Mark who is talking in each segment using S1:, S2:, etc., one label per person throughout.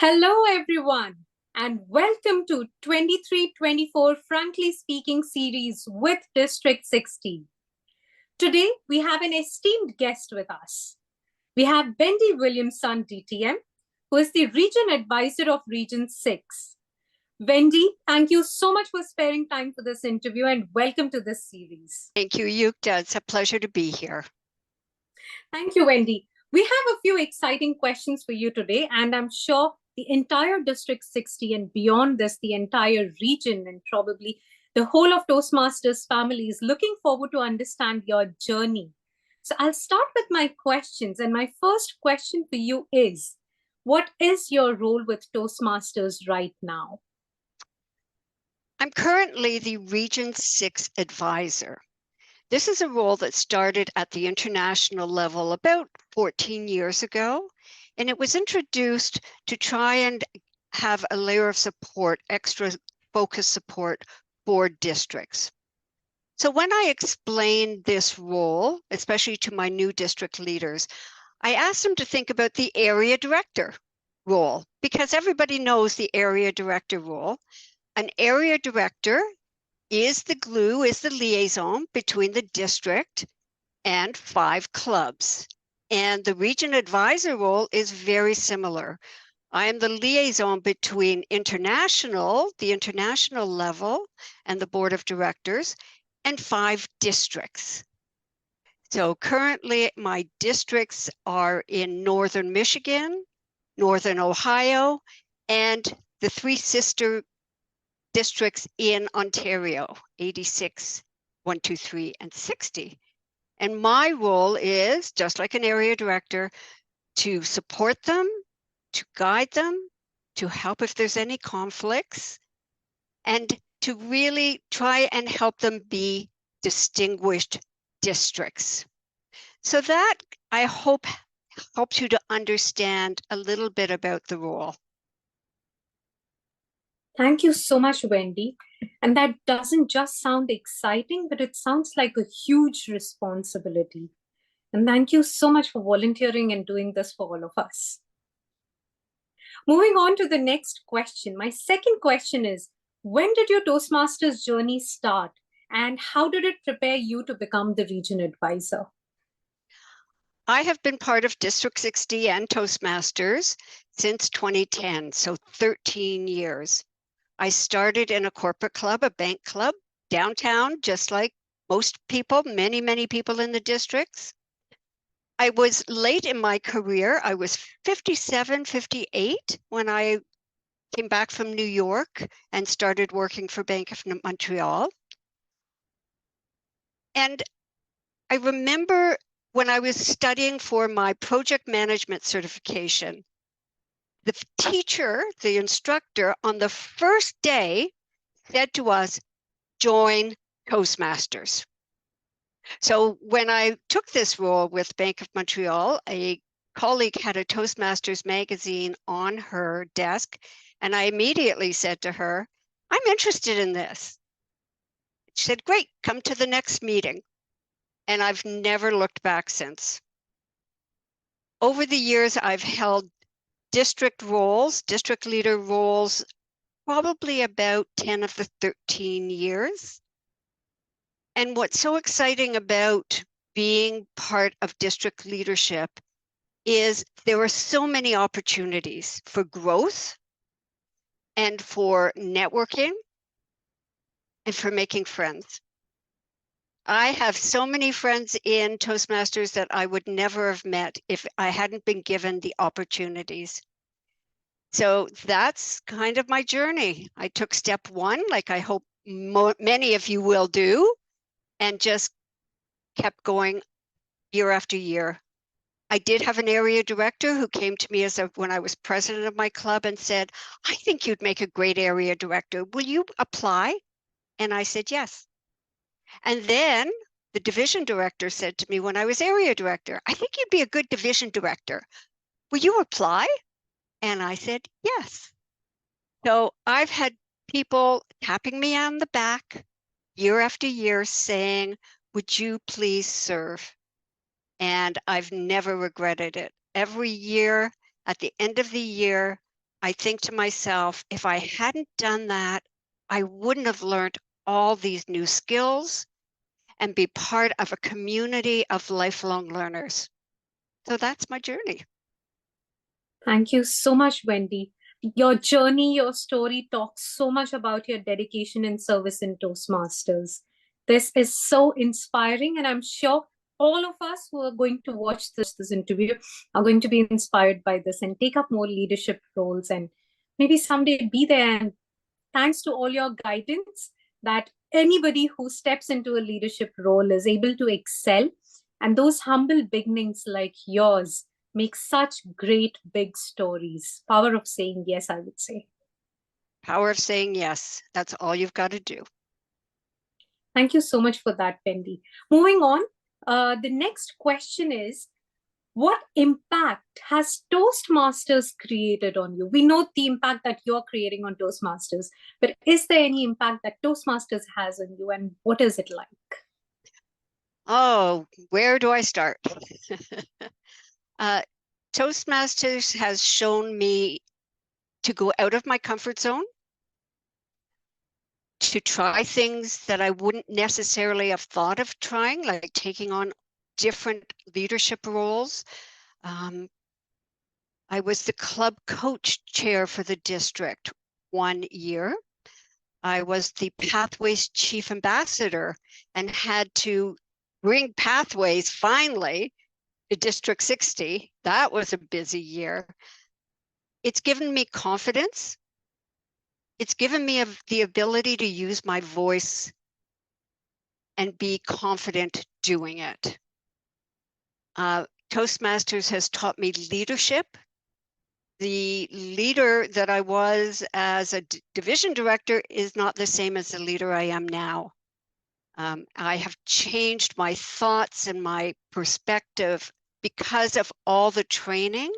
S1: Hello, everyone, and welcome to 23-24 Frankly Speaking series with District 60. Today, we have an esteemed guest with us. We have Wendy Williamson, DTM, who is the Region Advisor of Region 6. Wendy, thank you so much for sparing time for this interview and welcome to this series.
S2: Thank you, Yukta. It's a pleasure to be here.
S1: Thank you, Wendy. We have a few exciting questions for you today, and I'm sure the entire District 60 and beyond this, the entire region and probably the whole of Toastmasters family is looking forward to understand your journey. So I'll start with my questions. And my first question for you is, what is your role with Toastmasters right now?
S2: I'm currently the Region 6 advisor. This is a role that started at the international level about 14 years ago, and it was introduced to try and have a layer of support, extra focus support for districts. So when I explained this role, especially to my new district leaders, I asked them to think about the area director role, because everybody knows the area director role. An area director is the glue, is the liaison between the district and 5 clubs. And the region advisor role is very similar. I am the liaison between the international level and the board of directors and 5 districts. So currently my districts are in Northern Michigan, Northern Ohio, and the 3 sister districts in Ontario, 86, 123, and 60. And my role is, just like an area director, to support them, to guide them, to help if there's any conflicts, and to really try and help them be distinguished districts. So that, I hope, helps you to understand a little bit about the role.
S1: Thank you so much, Wendy. And that doesn't just sound exciting, but it sounds like a huge responsibility. And thank you so much for volunteering and doing this for all of us. Moving on to the next question. My second question is, when did your Toastmasters journey start? And how did it prepare you to become the region advisor?
S2: I have been part of District 60 and Toastmasters since 2010, so 13 years. I started in a corporate club, a bank club, downtown, just like most people, many people in the districts. I was late in my career. I was 57, 58 when I came back from New York and started working for Bank of Montreal. And I remember when I was studying for my project management certification, the teacher, the instructor, on the first day said to us, join Toastmasters. So when I took this role with Bank of Montreal, a colleague had a Toastmasters magazine on her desk, and I immediately said to her, I'm interested in this. She said, great, come to the next meeting. And I've never looked back since. Over the years, I've held district roles, district leader roles, probably about 10 of the 13 years. And what's so exciting about being part of district leadership is there are so many opportunities for growth and for networking and for making friends. I have so many friends in Toastmasters that I would never have met if I hadn't been given the opportunities. So that's kind of my journey. I took step 1, like I hope many of you will do, and just kept going year after year. I did have an area director who came to me when I was president of my club and said, I think you'd make a great area director. Will you apply? And I said, yes. And then the division director said to me when I was area director, I think you'd be a good division director. Will you apply? And I said, yes. So I've had people tapping me on the back year after year saying, would you please serve? And I've never regretted it. Every year, at the end of the year, I think to myself, if I hadn't done that, I wouldn't have learned all these new skills and be part of a community of lifelong learners. So that's my journey.
S1: Thank you so much, Wendy. Your journey, your story talks so much about your dedication and service in Toastmasters. This is so inspiring, and I'm sure all of us who are going to watch this interview are going to be inspired by this and take up more leadership roles and maybe someday be there. And thanks to all your guidance, that anybody who steps into a leadership role is able to excel. And those humble beginnings like yours make such great big stories. Power of saying yes, I would say.
S2: Power of saying yes. That's all you've got to do.
S1: Thank you so much for that, Wendy. Moving on, the next question is, what impact has Toastmasters created on you? We know the impact that you're creating on Toastmasters, but is there any impact that Toastmasters has on you, and what is it like?
S2: Oh, where do I start? Toastmasters has shown me to go out of my comfort zone, to try things that I wouldn't necessarily have thought of trying, like taking on different leadership roles. I was the club coach chair for the district 1 year. I was the Pathways Chief Ambassador and had to bring Pathways finally to District 60. That was a busy year. It's given me confidence. It's given me the ability to use my voice and be confident doing it. Toastmasters has taught me leadership. The leader that I was as a division director is not the same as the leader I am now. I have changed my thoughts and my perspective because of all the training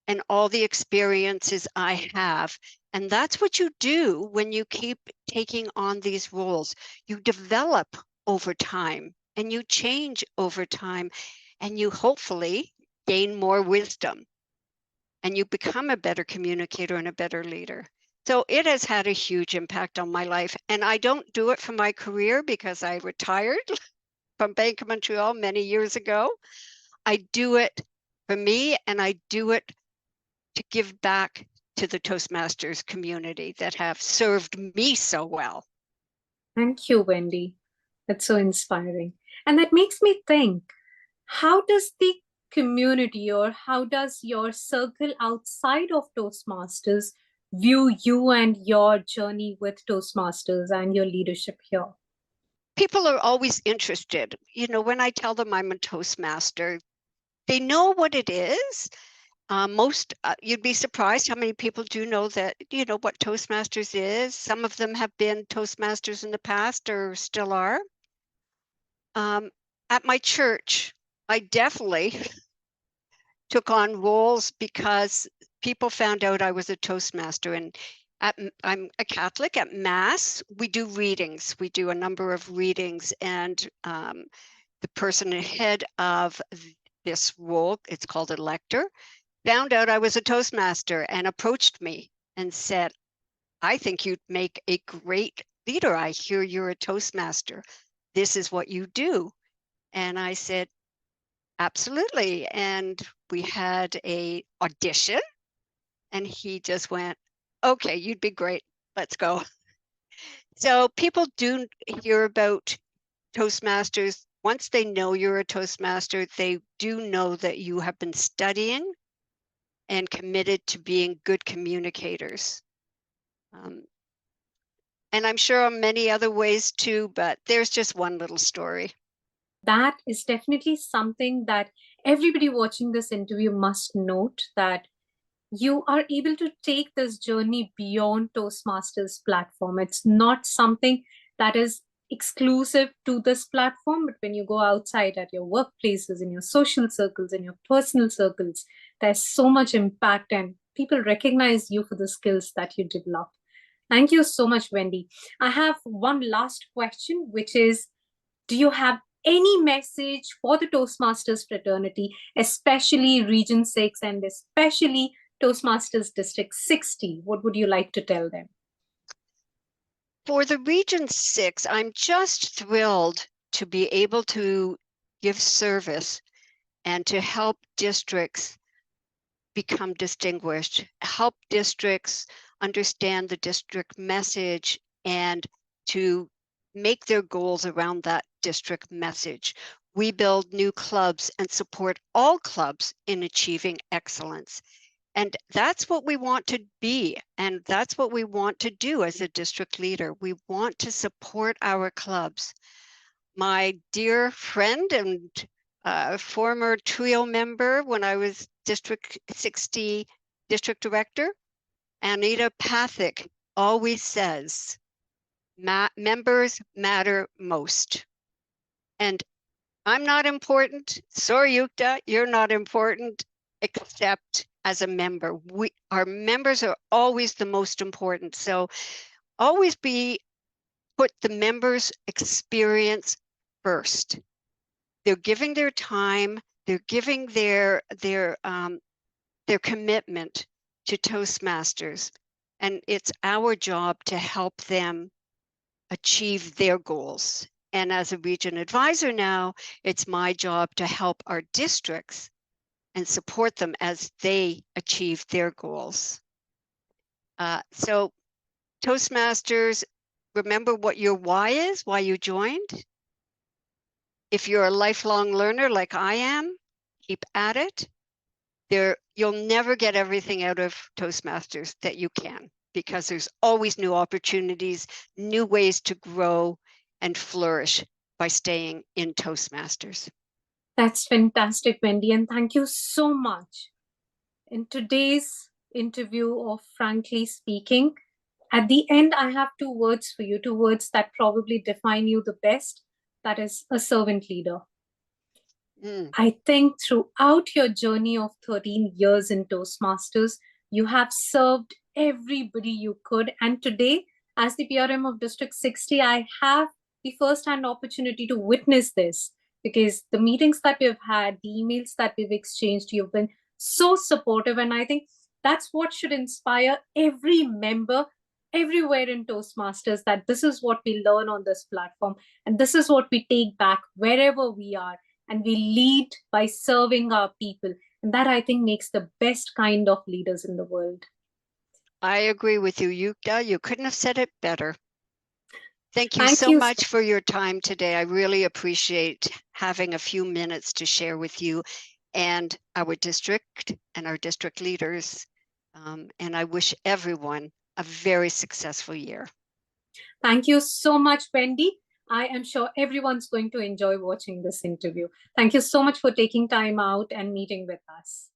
S2: and all the experiences I have. And that's what you do when you keep taking on these roles. You develop over time and you change over time, and you hopefully gain more wisdom and you become a better communicator and a better leader. So it has had a huge impact on my life. And I don't do it for my career because I retired from Bank of Montreal many years ago. I do it for me, and I do it to give back to the Toastmasters community that have served me so well.
S1: Thank you, Wendy. That's so inspiring. And that makes me think, how does the community, or how does your circle outside of Toastmasters view you and your journey with Toastmasters and your leadership here?
S2: People are always interested. You know, when I tell them I'm a Toastmaster, they know what it is. You'd be surprised how many people do know that, you know, what Toastmasters is. Some of them have been Toastmasters in the past or still are. At my church, I definitely took on roles because people found out I was a Toastmaster. And I'm a Catholic. At Mass, we do readings. We do a number of readings, and the person ahead of this role, it's called a lector, found out I was a Toastmaster and approached me and said, I think you'd make a great leader. I hear you're a Toastmaster. This is what you do. And I said, absolutely. And we had a audition, and he just went, okay, you'd be great. Let's go. So people do hear about Toastmasters. Once they know you're a Toastmaster, they do know that you have been studying and committed to being good communicators. And I'm sure on many other ways too, but there's just one little story.
S1: That is definitely something that everybody watching this interview must note, that you are able to take this journey beyond Toastmasters platform. It's not something that is exclusive to this platform, but when you go outside at your workplaces, in your social circles, in your personal circles, there's so much impact and people recognize you for the skills that you develop. Thank you so much, Wendy. I have one last question, which is, do you have any message for the Toastmasters fraternity, especially Region 6 and especially Toastmasters District 60? What would you like to tell them?
S2: For the Region 6, I'm just thrilled to be able to give service and to help districts become distinguished, help districts understand the district message, and to make their goals around that district message. We build new clubs and support all clubs in achieving excellence. And that's what we want to be. And that's what we want to do as a district leader. We want to support our clubs. My dear friend and former TRIO member when I was District 60 District Director, Anita Pathak, always says, members matter most. And I'm not important. Sorry, Yukta, you're not important, except as a member. Our members are always the most important. So always put the members' experience first. They're giving their time, they're giving their commitment to Toastmasters, and it's our job to help them achieve their goals. And as a region advisor now, it's my job to help our districts and support them as they achieve their goals. So Toastmasters, remember what your why is, why you joined. If you're a lifelong learner like I am, keep at it. You'll never get everything out of Toastmasters that you can, because there's always new opportunities, new ways to grow and flourish by staying in Toastmasters.
S1: That's fantastic, Wendy, and thank you so much. In today's interview of Frankly Speaking, at the end, I have two words for you, two words that probably define you the best. That is a servant leader. I think throughout your journey of 13 years in Toastmasters, you have served everybody you could. And today, as the PRM of District 60, I have the first-hand opportunity to witness this, because the meetings that we've had, the emails that we've exchanged, you've been so supportive. And I think that's what should inspire every member everywhere in Toastmasters, that this is what we learn on this platform. And this is what we take back wherever we are. And we lead by serving our people. And that, I think, makes the best kind of leaders in the world.
S2: I agree with you, Yukta. You couldn't have said it better. Thank you so much for your time today. I really appreciate having a few minutes to share with you and our district and our district leaders. And I wish everyone a very successful year.
S1: Thank you so much, Wendy. I am sure everyone's going to enjoy watching this interview. Thank you so much for taking time out and meeting with us.